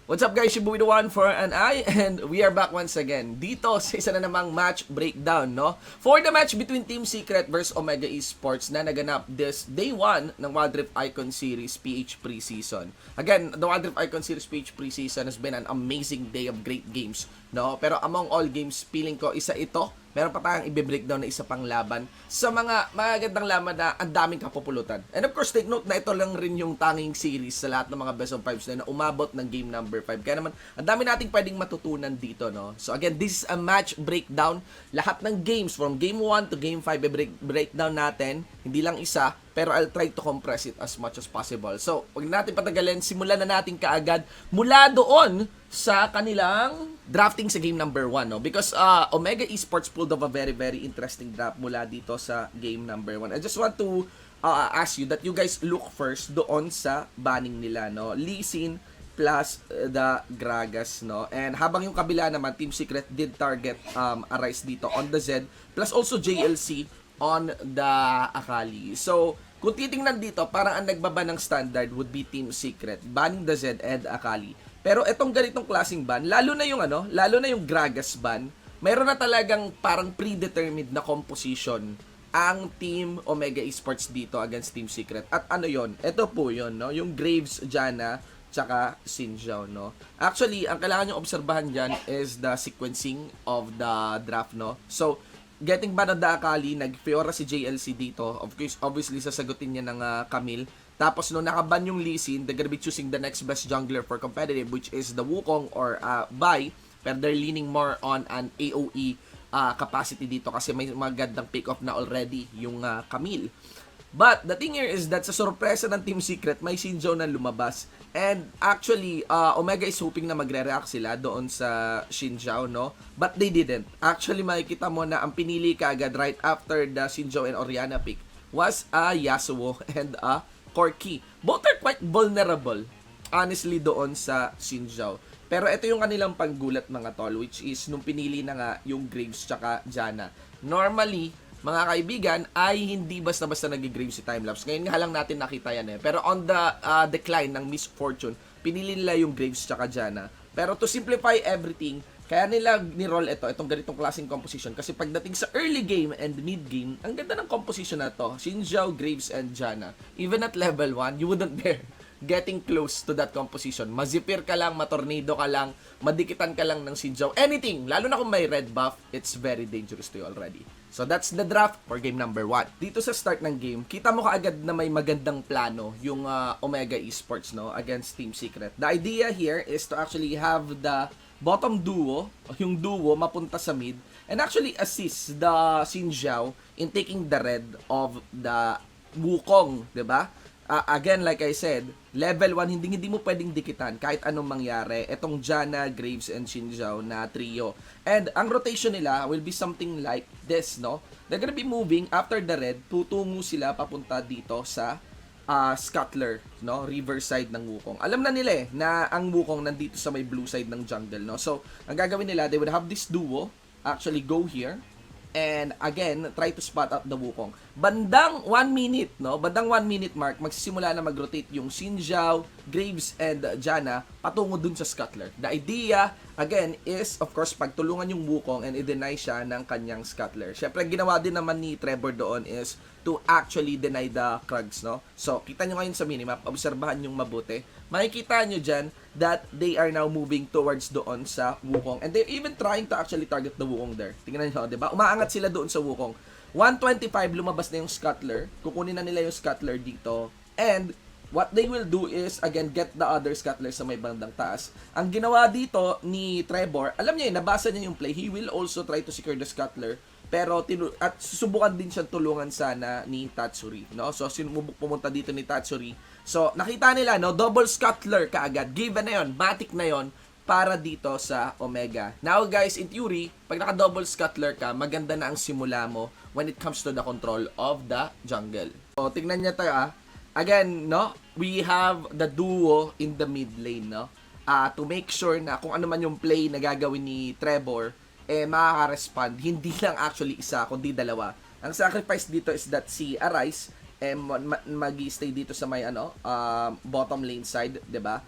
What's up guys, Shibu with the one for an I, and we are back once again dito sa isa na namang match breakdown, no? For the match between Team Secret versus Omega Esports na naganap this day 1 ng Wild Rift Icon Series PH Preseason. Again, the Wild Rift Icon Series PH Preseason has been an amazing day of great games, no? Pero among all games, feeling ko isa ito. Meron pa tayong i-breakdown na isa pang laban sa mga magagandang laban na ang daming kapupulutan. And of course, take note na ito lang rin yung tanging series sa lahat ng mga best of 5s na umabot ng game number 5. Kaya naman, ang dami nating pwedeng matutunan dito, no? So again, this is a match breakdown. Lahat ng games from game 1 to game 5 breakdown natin. Hindi lang isa, pero I'll try to compress it as much as possible. So, wag natin patagalin, simulan na natin kaagad mula doon sa kanilang drafting sa game number 1, no? Because Omega Esports pulled off a very interesting draft mula dito sa game number 1. I just want to ask you that you guys look first doon sa banning nila, no? Lee Sin plus the Gragas, no? And habang yung kabila naman, Team Secret did target Arise dito on the Z, plus also JLC on the Akali. So, kung titingnan dito, parang ang nagbaba ng standard would be Team Secret, banning the Z and Akali. Pero etong ganitong klaseng ban, lalo na yung Gragas ban, mayroon na talagang parang predetermined na composition ang Team Omega Esports dito against Team Secret. At ano yon? Ito po yon, no? Yung Graves, Janna, tsaka Sinjao, no? Actually, ang kailangan nyo obserbahan dyan is the sequencing of the draft, no? So, getting ban on the Akali, nag-Fiora si JLC dito. Of course, obviously, sasagutin niya ng Camille. Tapos, no, nakaban yung Lee Sin, they're gonna be choosing the next best jungler for competitive, which is the Wukong or Bai. Pero they're leaning more on an AOE capacity dito kasi may magandang pick-off na already yung Camille. But, the thing here is that sa sorpresa ng Team Secret, may Sinjao na lumabas. And actually, Omega is hoping na magre-react sila doon sa Sinjao, no? But they didn't. Actually, makikita mo na ang pinili kaagad right after the Sinjao and Orianna pick was Yasuo and Corki. Both are quite vulnerable, honestly, doon sa Sinjao. Pero ito yung kanilang panggulat, mga tol, which is nung pinili na nga yung Graves tsaka Janna. Normally, mga kaibigan, ay hindi basta-basta nag-Graves si Timelapse. Ngayon nga lang natin nakita yan eh. Pero on the decline ng Miss Fortune, pinili nila yung Graves tsaka Janna. Pero to simplify everything, kaya nila ni-roll itong ganitong klaseng composition. Kasi pagdating sa early game and mid game, ang ganda ng composition na to. Sinjao, Graves, and Janna. Even at level 1, you wouldn't dare getting close to that composition. Mazipir ka lang, matornado ka lang, madikitan ka lang ng Sinjao. Anything, lalo na kung may red buff, it's very dangerous to you already. So that's the draft for game number 1. Dito sa start ng game, kita mo kaagad na may magandang plano yung Omega Esports, no, against Team Secret. The idea here is to actually have the bottom duo, yung duo mapunta sa mid, and actually assist the Sinjao in taking the red of the Wukong, 'di ba? Again, like I said, level 1, hindi mo pwedeng dikitan kahit anong mangyari. Etong Janna, Graves, and Sinjao na trio. And ang rotation nila will be something like this, no? They're gonna be moving after the red, tutungo sila papunta dito sa Scuttler, no? River side ng Wukong. Alam na nila na ang Wukong nandito sa may blue side ng jungle, no? So, ang gagawin nila, they would have this duo actually go here. And again, try to spot out the Wukong. Bandang 1 minute, no? Bandang 1 minute mark, magsisimula na mag-rotate yung Sinjao, Graves, and Janna patungo dun sa Scuttler. The idea, again, is, of course, pagtulungan yung Wukong and i-deny siya ng kanyang Scuttler. Siyempre, ginawa din naman ni Trevor doon is to actually deny the Krugs, no? So, kita nyo ngayon sa minimap, obserbahan yung mabuti. Makikita nyo dyan that they are now moving towards doon sa Wukong. And they're even trying to actually target the Wukong there. Tingnan nyo, diba? Umaangat sila doon sa Wukong. 125, lumabas na yung Scuttler. Kukunin na nila yung Scuttler dito. And what they will do is, again, get the other Scuttler sa may bandang taas. Ang ginawa dito ni Trevor, alam niya nabasa niya yung play. He will also try to secure the Scuttler. Pero at susubukan din siyang tulungan sana ni Tatsuri, no? So sinubuk pumunta dito ni Tatsuri. So nakita nila, no, double Scuttler kaagad. Given na 'yon, matic na 'yon para dito sa Omega. Now guys, in theory, pag naka-double Scuttler ka, maganda na ang simula mo when it comes to the control of the jungle. So tingnan niya tayo Again, no, we have the duo in the mid lane, no? To make sure na kung ano man yung play na gagawin ni Trevor, makaka-respond. Hindi lang actually isa, kundi dalawa. Ang sacrifice dito is that si Arise mag-stay dito sa may bottom lane side, 'di ba?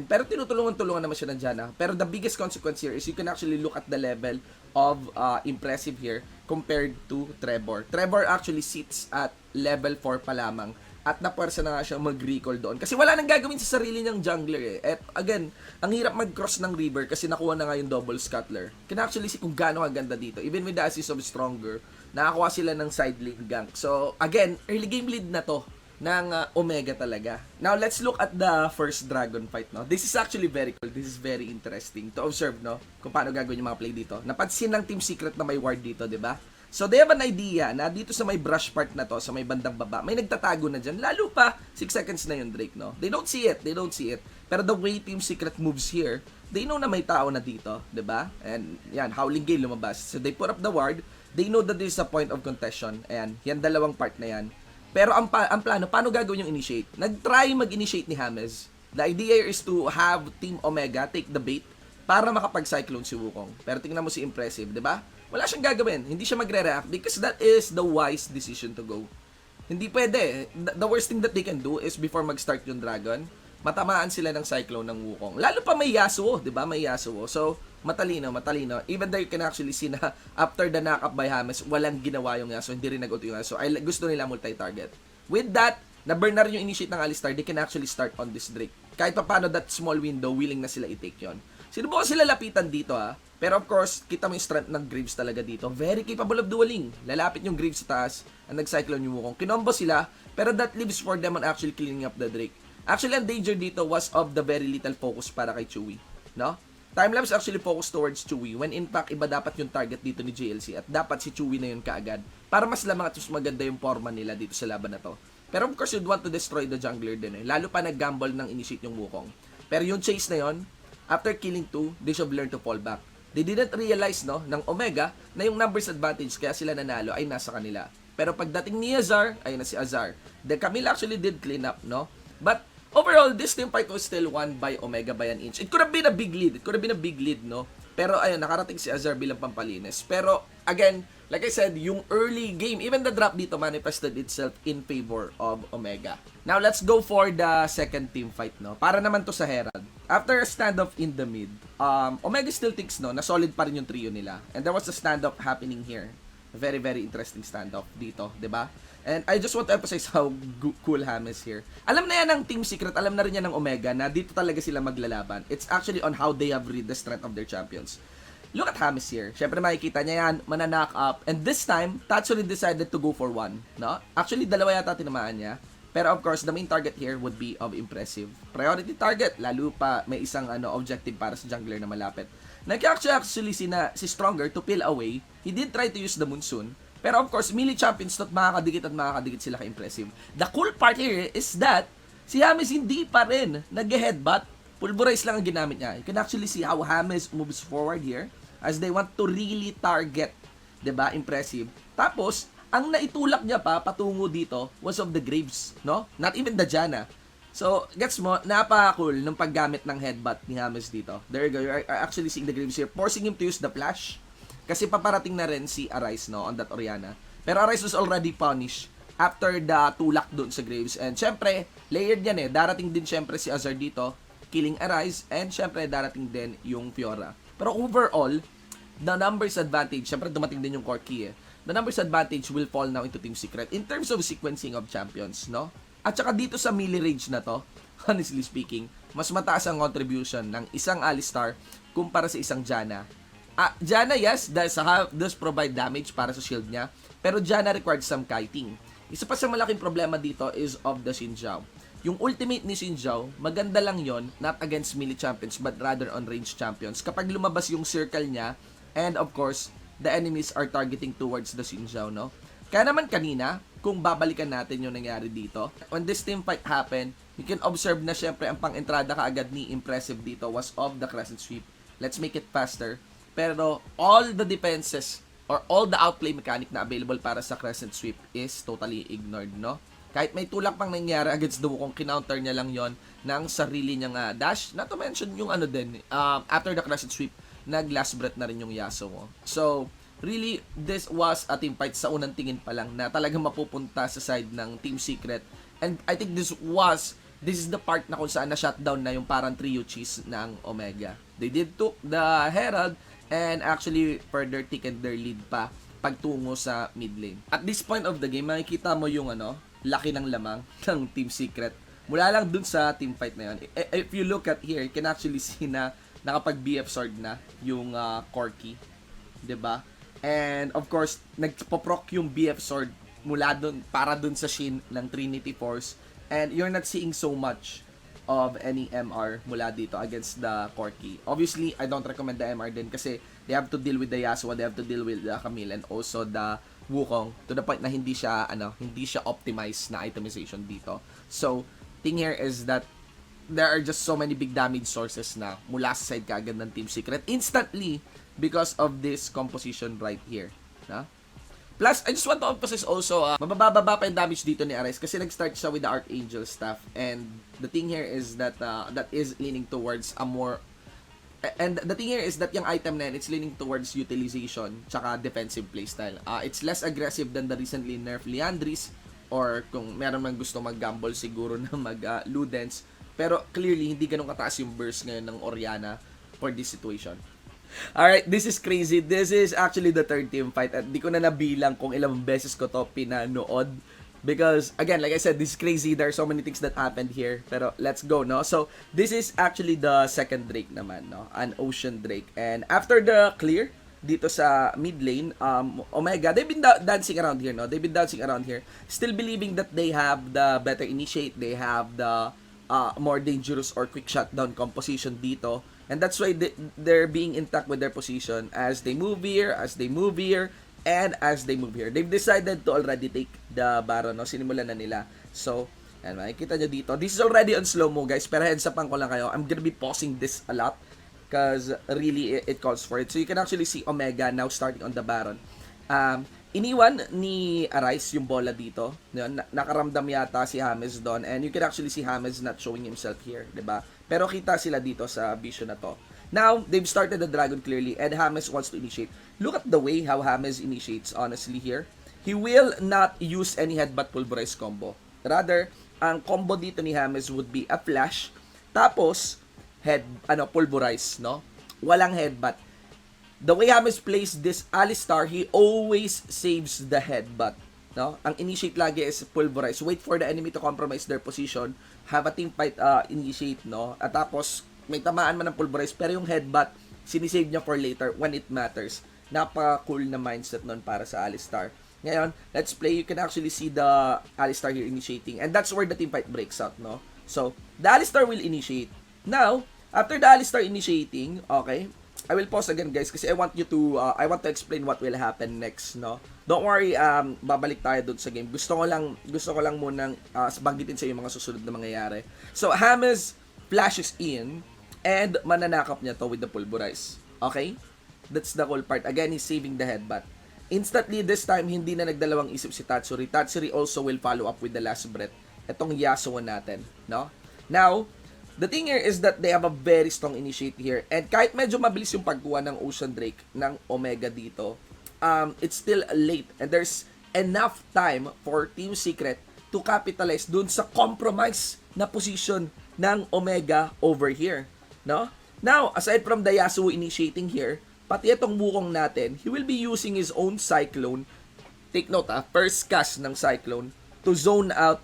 Pero tinutulungan-tulungan naman siya ng Jana. Pero the biggest consequence here is you can actually look at the level of impressive here compared to Trevor. Trevor actually sits at level 4 pa lamang at napuwersa na nga siya mag-recall doon. Kasi wala nang gagawin sa sarili niyang jungler eh. At again, ang hirap mag-cross ng river kasi nakuha na nga yung double scuttler. Can actually see kung gaano kaganda dito. Even with the assist of Stronger, nakakuha sila ng side lane gank. So again, early game lead na to ng Omega talaga. Now, let's look at the first dragon fight, no? This is actually very cool. This is very interesting to observe, no? Kung paano gagawin yung mga play dito. Napansin ng Team Secret na may ward dito, di ba? So, they have an idea na dito sa may brush part na to, sa may bandang baba, may nagtatago na dyan. Lalo pa, 6 seconds na yung Drake, no? They don't see it. They don't see it. Pero the way Team Secret moves here, they know na may tao na dito, di ba? And, yan, Howling Gale lumabas. So, they put up the ward. They know that this is a point of contention. Ayan, yan dalawang part na yan. Pero ang plano, paano gagawin yung initiate? Nag-try mag-initiate ni James. The idea is to have Team Omega take the bait para makapag-cyclone si Wukong. Pero tingnan mo si Impressive, di ba? Wala siyang gagawin. Hindi siya magre-react because that is the wise decision to go. Hindi pwede. The worst thing that they can do is before mag-start yung Dragon, matamaan sila ng cyclone ng Wukong. Lalo pa may Yasuo, di ba? May Yasuo. So, matalino. Even though you can actually see na after the knock-up by James, walang ginawa yung Yasuo, hindi rin nag-auto yung Yasuo. Gusto nila multi-target. With that, na-burn na rin yung initiate ng Alistar, they can actually start on this Drake. Kahit pa paano that small window, willing na sila i-take yon. Sinubukan sila lapitan dito Pero of course, kita mo yung strength ng Graves talaga dito. Very capable of dueling. Lalapit yung Graves sa taas, and nag-cyclone yung Wukong. Kinombo sila, pero that leaves for them on actually cleaning up the Drake. Actually, ang danger dito was of the very little focus para kay Chewie. No? Timelapse actually focused towards Chewie when in fact iba dapat yung target dito ni JLC at dapat si Chewie na yun kaagad para mas lamang at mas maganda yung forma nila dito sa laban na to. Pero of course, you'd want to destroy the jungler din Lalo pa nag-gamble ng initiate yung Wukong. Pero yung chase na yon, after killing 2, they should learn to fall back. They didn't realize ng Omega na yung numbers advantage kaya sila nanalo ay nasa kanila. Pero pagdating ni Azar, ayun na si Azar. The Camille actually did clean up, no? But overall, this team fight was still won by Omega by an inch. It could have been a big lead. No? Pero ayun, nakarating si Azar bilang pampalinis. Pero again, like I said, yung early game, even the drop dito manifested itself in favor of Omega. Now, let's go for the second team fight, no? Para naman to sa Herald. After a standoff in the mid, Omega still thinks, no, na solid pa rin yung trio nila. And there was a standoff happening here. A very, very interesting standoff dito, 'di ba? And I just want to emphasize how cool Ham is here. Alam na yan ng Team Secret, alam na rin yan ng Omega na dito talaga sila maglalaban. It's actually on how they have read the strength of their champions. Look at James here. Siyempre makikita niya yan, mananock up. And this time, Tatsuri decided to go for one. No? Actually, dalawa yata tinamaan niya. Pero of course, the main target here would be of Impressive. Priority target, lalo pa may isang objective para sa jungler na malapit. Nag-actually si Stronger to peel away. He did try to use the Monsoon. Pero of course, melee champions at makakadikit sila ka-impressive. The cool part here is that si James hindi pa rin nag-headbutt. Pulverize lang ang ginamit niya. You can actually see how James moves forward here as they want to really target, 'di ba? Impressive. Tapos, ang naitulak niya pa patungo dito was of the Graves, no? Not even the Jana. So, gets mo, napaka-cool ng paggamit ng headbutt ni James dito. There you go. You are actually seeing the Graves here, forcing him to use the flash. Kasi paparating na rin si Arise, no, on that Oriana. Pero Arise was already punished after the tulak doon sa Graves. And syempre, layered yan Darating din syempre si Azar dito, killing Arise. And syempre, darating din yung Fiora. Pero overall, the numbers advantage, syempre dumating din yung core key The numbers advantage will fall now into Team Secret in terms of sequencing of champions, no? At saka dito sa melee range na to, honestly speaking, mas mataas ang contribution ng isang Alistar kumpara sa isang Jana. Jana, yes, does provide damage para sa shield niya, pero Jana required some kiting. Isa pa sa malaking problema dito is of the Xin Zhao. Yung ultimate ni Xin Zhao, maganda lang yon, not against melee champions, but rather on range champions. Kapag lumabas yung circle niya, and of course, the enemies are targeting towards the Xin Zhao, no? Kaya naman kanina, kung babalikan natin yung nangyari dito, when this team fight happened, you can observe na syempre ang pang-entrada kaagad ni Impressive dito was of the Crescent Sweep. Let's make it faster. Pero all the defenses or all the outplay mechanic na available para sa Crescent Sweep is totally ignored, no? Kahit may tulak pang nangyari against the Wukong, kinounter niya lang yon ng sarili niyang dash. Not to mention yung after the Crescent Sweep, nag-last breath na rin yung Yasuo. So, really, this was a team fight sa unang tingin pa lang na talagang mapupunta sa side ng Team Secret. And I think this was this is the part na kung saan na-shutdown na yung parang trio cheese ng Omega. They did took the Herald and actually further thickened their lead pa pagtungo sa mid lane. At this point of the game, makikita mo yung laki ng lamang ng Team Secret. Mula lang dun sa team fight na yun. If you look at here, you can actually see na nakapag BF sword na yung Corky. 'Di ba? And of course, nagpo-proc yung BF sword mula dun para dun sa Shin ng Trinity Force. And you're not seeing so much of any MR mula dito against the Corky. Obviously, I don't recommend the MR din kasi they have to deal with the Yasuo, they have to deal with the Camille and also the Wukong to the point na hindi siya optimized na itemization dito. So, thing here is that there are just so many big damage sources na mula sa side kaagad ng Team Secret instantly because of this composition right here. Na? Plus, I just want to emphasize also, mabababa pa yung damage dito ni Ares kasi nag-start siya with the Archangel staff. And the thing here is that that is leaning towards a more... And the thing here is that yung item na yun, it's leaning towards utilization tsaka defensive playstyle. It's less aggressive than the recently nerf Liandry's or kung meron man gusto mag-gamble siguro na mag-Ludens. Pero clearly, hindi ganun kataas yung burst ngayon ng Orianna for this situation. Alright, this is crazy. This is actually the third team fight at di ko na nabilang kung ilang beses ko to pinanood. Because, again, like I said, this is crazy. There are so many things that happened here. Pero, let's go, no? So, this is actually the second Drake naman, no? An Ocean Drake. And after the clear, dito sa mid lane, Omega, they've been dancing around here, no? They've been dancing around here. Still believing that they have the better initiate. They have the more dangerous or quick shutdown composition dito. And that's why they're being intact with their position as they move here, and as they move here. They've decided to already take the Baron, no? Sinimulan na nila. So, yan, makikita nyo dito. This is already on slow-mo, guys. Pero heads upan ko lang kayo. I'm gonna be pausing this a lot because really, it calls for it. So, you can actually see Omega now starting on the Baron. Iniwan ni Arise yung bola dito. Nakaramdam yata si James doon. And you can actually see James not showing himself here, 'di ba? Pero kita sila dito sa vision na to. Now, they've started the Dragon clearly and James wants to initiate. Look at the way how James initiates honestly here. He will not use any headbutt pulverize combo. Rather, ang combo dito ni James would be a flash tapos pulverize, no? Walang headbutt. The way James plays this Alistar, he always saves the headbutt. No? Ang initiate lagi is pulverize. Wait for the enemy to compromise their position. Have a team fight initiate, no? At tapos, may tamaan man ng pulverize, pero yung headbutt, sinisave niya for later when it matters. Napaka-cool na mindset nun para sa Alistar. Ngayon, let's play. You can actually see the Alistar here initiating. And that's where the team fight breaks out, no? So, the Alistar will initiate. Now, after the Alistar initiating, okay, I will pause again, guys, kasi I want to explain what will happen next, no? Don't worry, babalik tayo doon sa game. Gusto ko lang munang banggitin sa yung mga susunod na mangyayari. So, James flashes in and mananakap niya to with the pulverize. Okay? That's the cool part. Again, he's saving the headbutt. Instantly, this time, hindi na nagdalawang isip si Tatsuri. Tatsuri also will follow up with the last breath. Itong Yasuo natin, no? Now, the thing here is that they have a very strong initiate here. And kahit medyo mabilis yung pagkuha ng Ocean Drake ng Omega dito, it's still late. And there's enough time for Team Secret to capitalize dun sa compromise na position ng Omega over here. No? Now, aside from the Yasuo initiating here, pati itong Wukong natin, he will be using his own Cyclone. Take note first cast ng Cyclone to zone out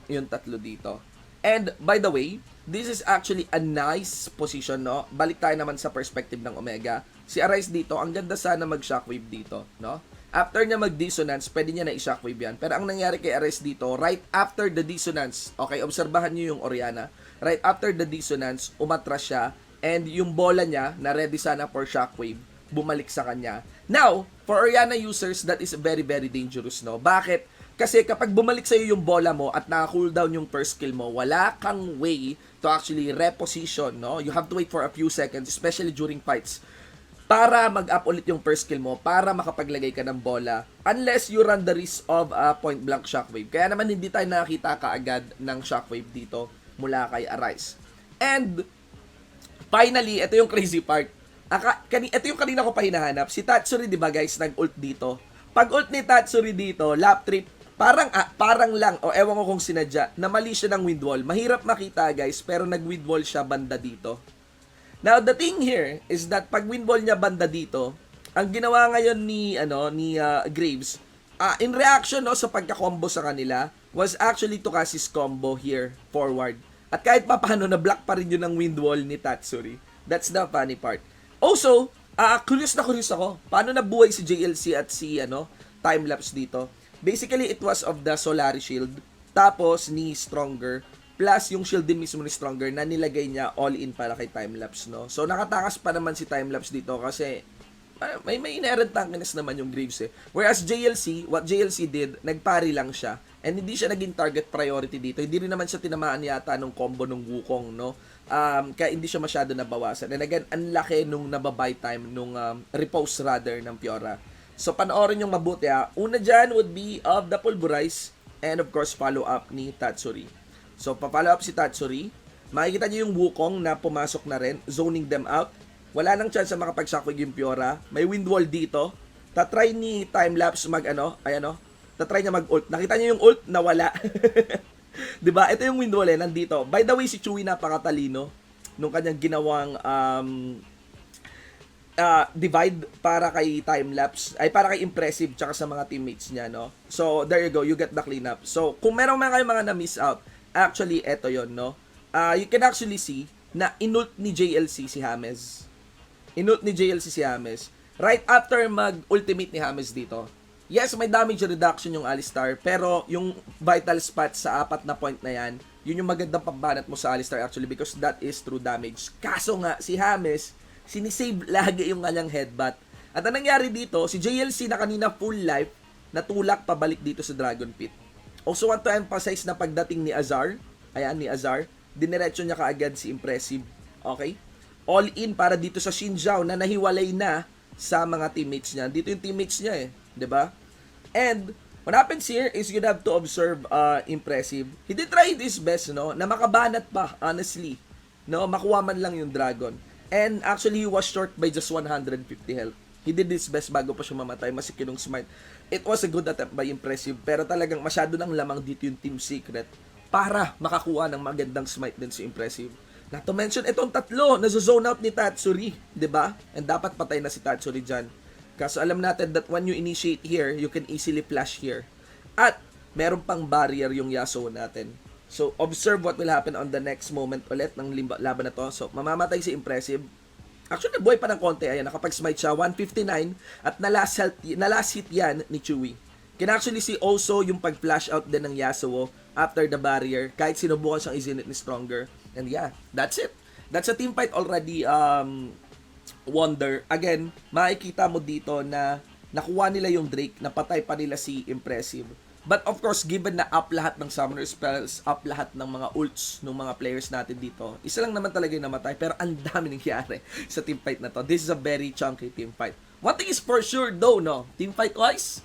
yung tatlo dito. And by the way, this is actually a nice position, no? Balik tayo naman sa perspective ng Omega. Si Arise dito, ang ganda sana mag-shockwave dito, no? After niya mag-dissonance, pwede niya na i-shockwave yan. Pero ang nangyari kay Arise dito, right after the dissonance, okay, obserbahan niyo yung Orianna. Right after the dissonance, umatras siya, and yung bola niya, na ready sana for shockwave, bumalik sa kanya. Now, for Orianna users, that is very, very dangerous, no? Bakit? Kasi kapag bumalik sa'yo yung bola mo at naka-cooldown yung first skill mo, wala kang way to actually reposition, no? You have to wait for a few seconds, especially during fights, para mag-up ulit yung first skill mo, para makapaglagay ka ng bola, unless you run the risk of a point-blank shockwave. Kaya naman hindi tayo nakakita kaagad ng shockwave dito mula kay Arise. And, finally, ito yung crazy part. Ito yung kanina ko pa hinahanap. Si Tatsuri, di ba guys, nag-ult dito. Pag ult ni Tatsuri dito, lap trip, parang lang, o ewan ko kung sinadya, na mali siya ng wind wall. Mahirap makita guys, pero nag-wind wall siya banda dito. Now, the thing here is that pag wind wall niya banda dito, ang ginawa ngayon ni Graves, in reaction no, sa pagka-combo sa kanila, was actually to cast his combo here, forward. At kahit pa paano, na-block pa rin yun ng wind wall ni Tatsuri. That's the funny part. Also, curious ako, paano nabuhay si JLC at si timelapse dito? Basically, it was of the Solari shield, tapos ni Stronger, plus yung shield din mismo ni Stronger na nilagay niya all-in para kay timelapse, no? So, nakatakas pa naman si timelapse dito kasi may inherent tankiness naman yung Graves eh. Whereas JLC, what JLC did, nagpari lang siya and hindi siya naging target priority dito. Hindi rin naman siya tinamaan yata nung combo ng Wukong, no? Kaya hindi siya masyado nabawasan. And again, ang laki nung nababay time nung repose rather ng Fiora. So, panoorin yung mabuti ha. Una dyan would be of the Pulverize and of course, follow up ni Tatsuri. So, pa-follow up si Tatsuri. Makikita niyo yung Wukong na pumasok na rin, zoning them out. Wala nang chance na makapag-shockwave yung Fiora. May wind wall dito. Tatry ni timelapse tatry niya mag-ult. Nakita niyo yung ult? Nawala. Diba? Ito yung wind wall nandito. By the way, si Chewie napakatalino nung kanyang ginawang divide para kay timelapse, ay para kay impressive tsaka sa mga teammates niya, no? So, there you go, you get the cleanup. So, kung meron man kayo mga na-miss out, actually, eto yon, no? You can actually see na inult ni JLC si James. Inult ni JLC si James. Right after mag-ultimate ni James dito. Yes, may damage reduction yung Alistar, pero yung vital spot sa 4 na point na yan, yun yung magandang pambanat mo sa Alistar actually because that is true damage. Kaso nga, si James, sinisave lagi yung kanyang headbutt. At ang nangyari dito, si JLC na kanina full life, natulak pabalik dito sa Dragon Pit. Also want to emphasize na pagdating ni Azar, diniretso niya kaagad si Impressive. Okay? All in para dito sa Xinjiao na nahiwalay na sa mga teammates niya. Dito yung teammates niya eh. 'Di ba? And what happens here is you'd have to observe Impressive. He did try his best, no? Na makabanat pa, honestly. No? Makuha man lang yung Dragon. And actually, he was short by just 150 health. He did his best bago pa siya mamatay. Masikinong smite. It was a good attempt by Impressive. Pero talagang masyado nang lamang dito yung Team Secret para makakuha ng magandang smite din si Impressive. Not to mention, itong tatlo, nazo-zone out ni Tatsuri. ba? Diba? And dapat patay na si Tatsuri dyan. Kaso alam natin that when you initiate here, you can easily flash here. At meron pang barrier yung Yasuo natin. So, observe what will happen on the next moment ulit ng laban na to. So, mamamatay si Impressive. Actually, buhay pa ng konti. Ayan, nakapag-smite siya. 159. At na last hit yan ni Chewie. Can actually see also yung pag-flash out din ng Yasuo after the barrier. Kahit sinubukan siyang izinit ni Stronger. And yeah, that's it. That's a team fight already wonder. Again, makikita mo dito na nakuha nila yung Drake. Napatay pa nila si Impressive. But of course, given na up lahat ng summoner spells, up lahat ng mga ults ng mga players natin dito, isa lang naman talaga yung namatay, pero ang dami nangyari sa team fight na to. This is a very chunky team fight. One thing is for sure though, no? Team fight wise,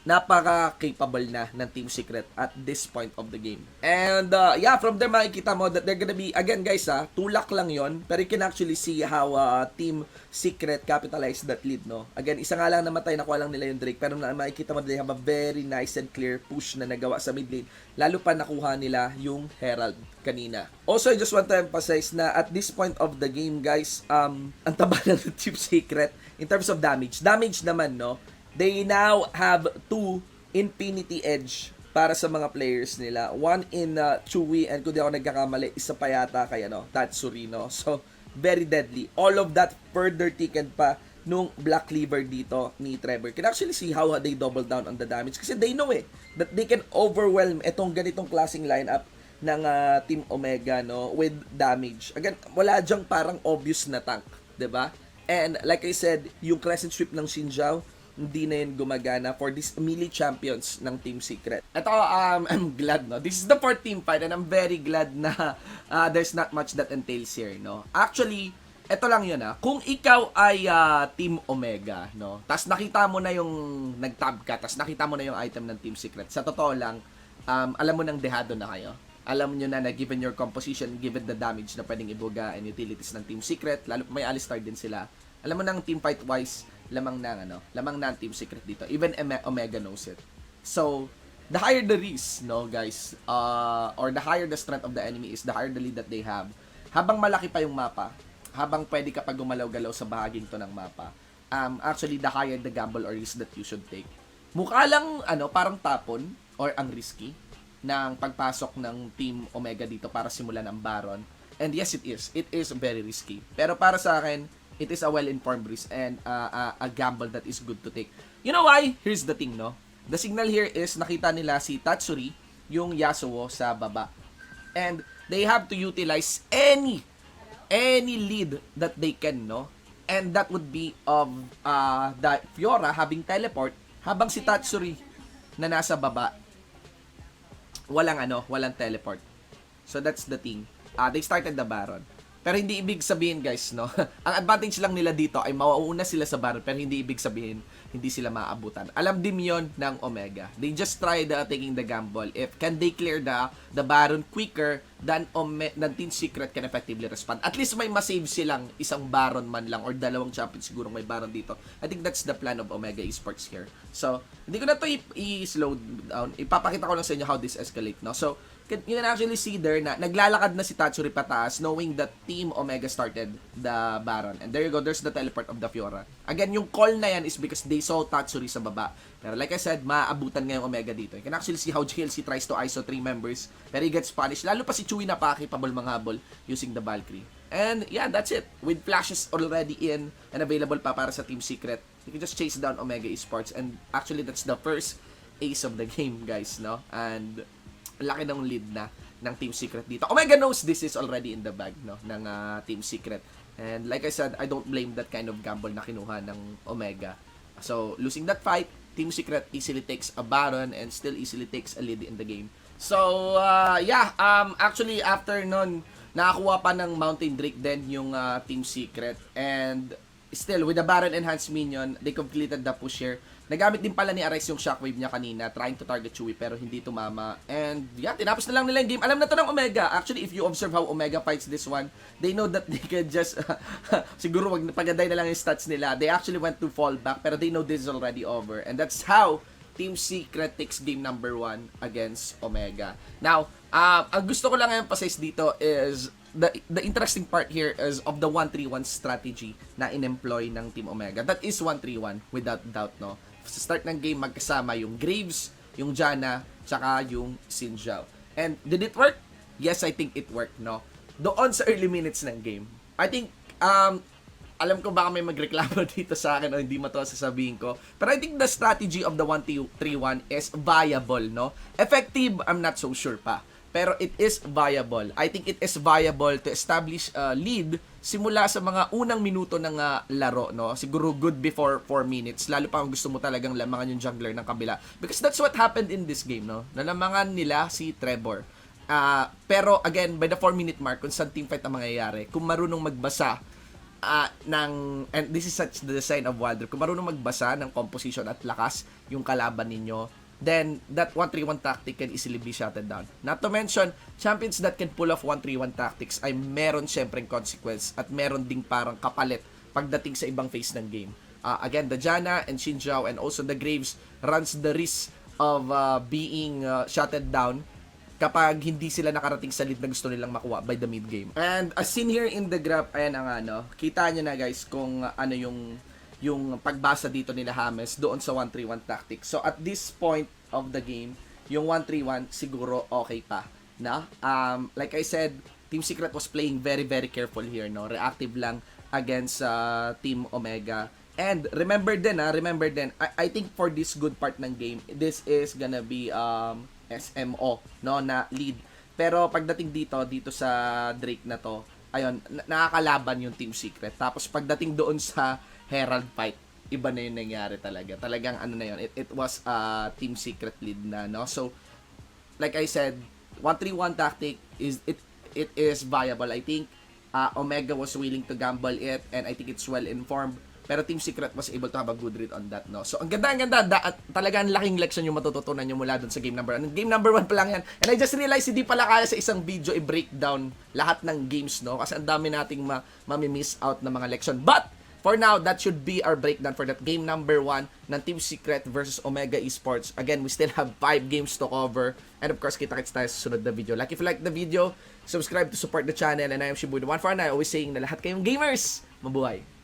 napaka-capable na ng Team Secret at this point of the game. And yeah, from there makikita mo that they're gonna be, again guys tulak lang yon, pero you can actually see how Team Secret capitalized that lead, no? Again, isa nga lang namatay, nakuha lang nila yung Drake, pero makikita mo they have a very nice and clear push na nagawa sa mid lane, lalo pa nakuha nila yung Herald kanina. Also, I just want to emphasize na at this point of the game, guys, ang taba ng Team Secret in terms of damage. Damage naman, no? They now have 2 Infinity Edge para sa mga players nila. One in Chewie, and kung di ako nagkakamali, isa pa yata kay Tatsuri, no? So, very deadly. All of that further taken pa nung Black Cleaver dito ni Trevor. Can actually see how they double down on the damage. Kasi they know that they can overwhelm itong ganitong klaseng lineup ng Team Omega, no, with damage. Again, wala dyang parang obvious na tank, 'di ba? And like I said, yung Crescent Sweep ng Xinjiao, hindi na yun gumagana for these melee champions ng Team Secret. Ito, I'm glad, no? This is the 4th team fight and I'm very glad na there's not much that entails here, no? Actually, ito lang yun, kung ikaw ay Team Omega, no? Tas nakita mo na yung nag-tab ka, tas nakita mo na yung item ng Team Secret. Sa totoo lang, alam mo nang dehado na kayo. Alam nyo na given your composition, given the damage na pwedeng ibuga and utilities ng Team Secret, lalo pa may Alistar din sila. Alam mo nang team fight wise, lamang na ang Team Secret dito. Even Omega knows it. So, the higher the risk, no, guys, or the higher the strength of the enemy is, the higher the lead that they have. Habang malaki pa yung mapa, habang pwede ka pa gumalaw-galaw sa bahaging to ng mapa, actually, the higher the gamble or risk that you should take. Mukha lang, parang tapon, or ang risky, ng pagpasok ng Team Omega dito para simulan ang Baron. And yes, it is. It is very risky. Pero para sa akin, it is a well-informed risk and a gamble that is good to take. You know why? Here's the thing, no? The signal here is nakita nila si Tatsuri, yung Yasuo sa baba. And they have to utilize any lead that they can, no? And that would be of the Fiora having teleport habang si Tatsuri na nasa baba walang teleport. So that's the thing. They started the Baron. Pero hindi ibig sabihin, guys, no? Ang advantage lang nila dito ay mauuna sila sa Baron, pero hindi ibig sabihin hindi sila maaabutan. Alam din 'yon ng Omega. They just tried taking the gamble. If can they clear the Baron quicker than Team Secret can effectively respond. At least may ma-save silang isang Baron man lang or dalawang champion siguro may Baron dito. I think that's the plan of Omega Esports here. So, hindi ko na to i-slow down. Ipapakita ko lang sa inyo how this escalate, no? So, you can actually see there na naglalakad na si Tatsuri pataas knowing that Team Omega started the Baron. And there you go, there's the teleport of the Fiora. Again, yung call na yan is because they saw Tatsuri sa baba. Pero like I said, maabutan ngayong Omega dito. You can actually see how GLC tries to ISO 3 members, pero he gets punished. Lalo pa si Chewy na pa-capable manghabol using the Valkyrie. And yeah, that's it. With flashes already in and available pa para sa Team Secret, you can just chase down Omega Esports. And actually, that's the first ace of the game, guys, no? And laki ng lead na ng Team Secret dito. Omega knows this is already in the bag, no, ng Team Secret. And like I said, I don't blame that kind of gamble na kinuha ng Omega. So, losing that fight, Team Secret easily takes a Baron and still easily takes a lead in the game. So, yeah, actually after nun, nakakuha pa ng Mountain Drake din yung Team Secret. And still, with the Baron Enhanced Minion, they completed the push here. Nagamit din pala ni Ares yung shockwave niya kanina, trying to target Chewy pero hindi tumama. And yeah, tinapos na lang nila yung game. Alam na to ng Omega. Actually, if you observe how Omega fights this one, they know that they can just, siguro pagaday na lang yung stats nila. They actually went to fall back pero they know this is already over. And that's how Team Secret takes game number 1 against Omega. Now, ang gusto ko lang emphasize dito is the interesting part here is of the 1-3-1 strategy na in-employ ng Team Omega. That is 1-3-1 without doubt, no? Sa start ng game, magkasama yung Graves, yung Janna, tsaka yung Xin Zhao. And did it work? Yes, I think it worked, no? Doon sa early minutes ng game, I think, alam ko baka may magreklamo dito sa akin o hindi mo to sasabihin ko. Pero I think the strategy of the 1-3-1 is viable, no? Effective, I'm not so sure pa. Pero it is viable. I think it is viable to establish a lead simula sa mga unang minuto ng laro, no? Siguro good before 4 minutes. Lalo pa kung gusto mo talagang lamangan yung jungler ng kabila. Because that's what happened in this game, no? Nalamangan nila si Trevor. Pero again, by the 4-minute mark, kung saan teamfight ang mangyayari, kung marunong magbasa and this is such the design of Wildrift, kung marunong magbasa ng composition at lakas yung kalaban ninyo, then that 1-3-1 tactic can easily be shut down. Not to mention, champions that can pull off 1-3-1 tactics ay meron syempreng consequence at meron ding parang kapalit pagdating sa ibang phase ng game. Again, the Janna and Xin Zhao and also the Graves runs the risk of being shut down kapag hindi sila nakarating sa lead na gusto nilang makuha by the mid game. And as seen here in the graph, ayan ang kita nyo na guys kung ano yung pagbasa dito nila James doon sa 1-3-1 tactics. So at this point of the game, yung 1-3-1 siguro okay pa na. Like I said, Team Secret was playing very very careful here, no? Reactive lang against Team Omega. And remember din, I think for this good part ng game, this is gonna be SMO, no, na lead. Pero pagdating dito sa Drake na to, ayun, nakakalaban yung Team Secret. Tapos pagdating doon sa Herald Fight, iba na yung nangyari talaga. Talagang ano na yun, it was Team Secret lead na, no? So, like I said, 1-3-1 tactic it is viable. I think Omega was willing to gamble it and I think it's well informed. Pero Team Secret was able to have a good read on that, no? So, ang ganda. Talagang laking leksyon yung matututunan nyo mula dun sa game number 1. Game number 1 pa lang yan. And I just realized hindi pala kaya sa isang video i-breakdown lahat ng games, no? Kasi ang dami nating mami-miss out na mga leksyon. But, for now, that should be our breakdown for that game number 1 ng Team Secret versus Omega Esports. Again, we still have 5 games to cover. And of course, kita-kits tayo sa sunod na video. Like if you like the video, subscribe to support the channel. And I am Shibu, the one for an I, always saying na lahat kayong gamers, mabuhay!